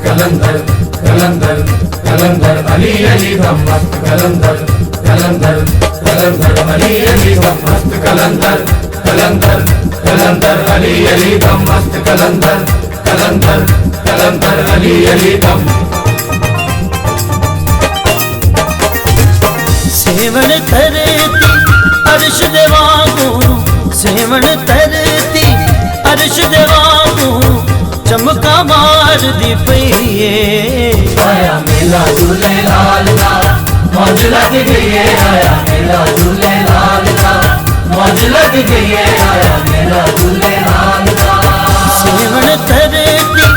कलंदर कलंदर कलंदर अली अली दम मस्त कलंदर कलंदर कलंदर अली अली दम मस्त कलंदर कलंदर कलंदर अली अली दम मस्त कलंदर कलंदर कलंदर अली अली दम। सेवन धरती अर्श देवागू, सेवन धरती अर्श देवागू, चमका मार दी पईए। आया मेला झूलेलाल दा मौज लग गई है, आया मेला झूलेलाल दा मौज लग गई है, आया मेला झूलेलाल दा। सेवन धरती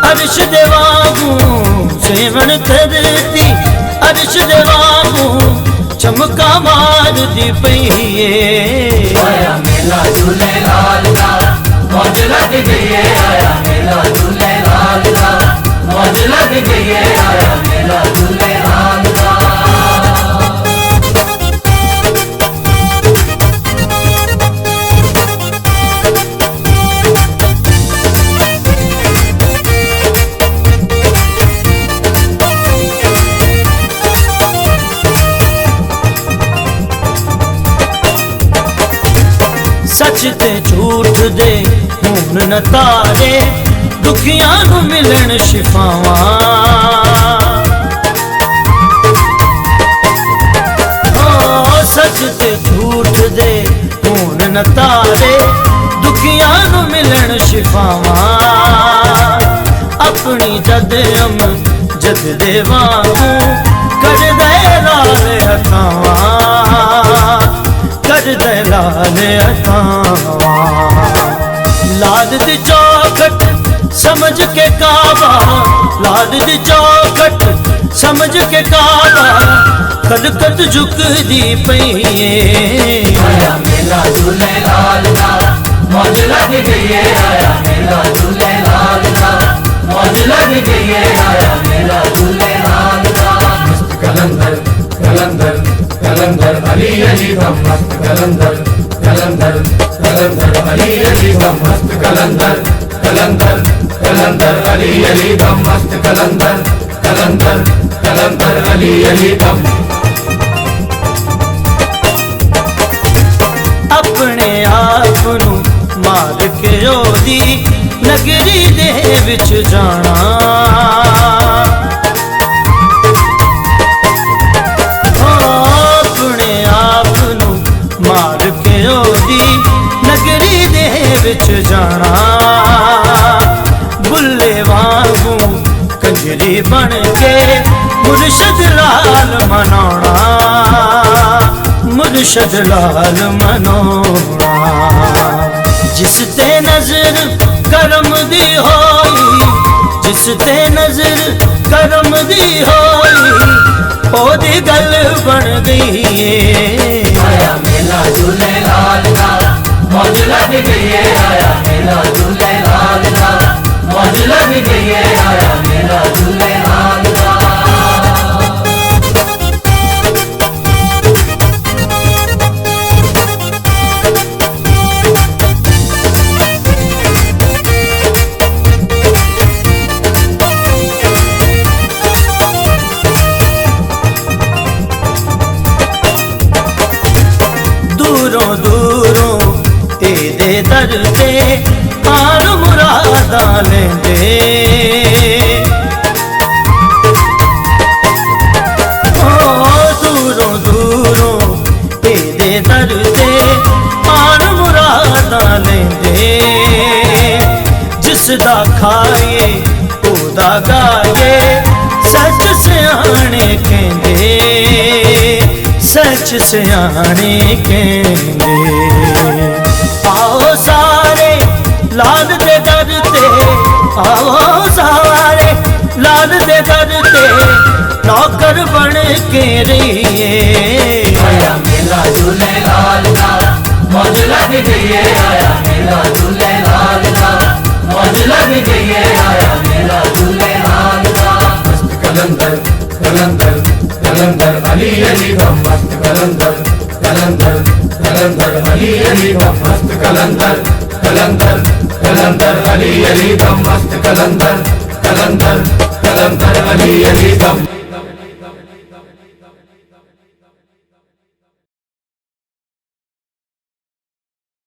अर्श देवागू, सेवन धरती अर्श देवागू, चमका मार दी पईए। आया मेला झूलेलाल दा मौज लग गई है, आया मेला झूलेलाल दा मौज लग गई है, आया मेला झूलेलाल दा। सच ते झूठ दे हुन न तारे, दुखियां नू मिलन शिफावां। सच ते झूठ दे हुन न तारे, दुखियां नू मिलन शिफावां। अपनी जद अम जद दे वांगू कर दे लाल हथावां, कर दे लाल हथावां। लाल दी चौखट समझ के काबा, लाल दी चौखट समझ के काबा, खलकत झुकदी पईए। आया मेला झूलेलाल दा मौज लग गई है, आया मेला झूलेलाल दा मौज लग गई है, आया मेला झूलेलाल दा। मस्त कलंदर कलंदर कलंदर अली अली दम मस्त कलंदर कलंदर कलंदर अली अली दम मस्त कलंदर कलंदर कलंदर अली अली दम मस्त कलंदर कलंदर कलंदर अली अली दम। अपने आप नू मार के ओदी नगरी दे विच जाना। अपने आप नू मार के ओदी नगरी दे विच जाना। बुल्ले वांगू कंजरी बन के मुर्शद लाल मनाना, मुर्शद लाल मनाना। जिस ते नजर करम दी होई, जिस ते नजर करम दी होई, ओदी गल बन गई है। आया मेला झूलेलाल दा मौज लग गई है, आया मेला झूलेलाल दा मौज लग गई है, आया मेला झूलेलाल दा। दूरों दूरों एदे दर ते आन मुरादा लेंदे। दूरों दूरों एदे दर ते आन मुरादा लेंदे। जिसदा खाए ओदा गाए, सच सियाणे कहंदे, सच सियाणे कहंदे। आओ सारे लाल दे दर ते, आओ सारे लाल दे दर ते, नौकर बन के रहिए। आया मेला झूलेलाल दा मौज लग गई है, आया मेला झूलेलाल दा मौज लग गई है, आया मेला झूलेलाल दा। मस्त कलंदर कलंदर कलंदर अली अली दम मस्त कलंदर कलंदर कलंदर अली अली दम मस्त कलंदर कलंदर कलंदर अली अली दम मस्त कलंदर कलंदर अली अली बम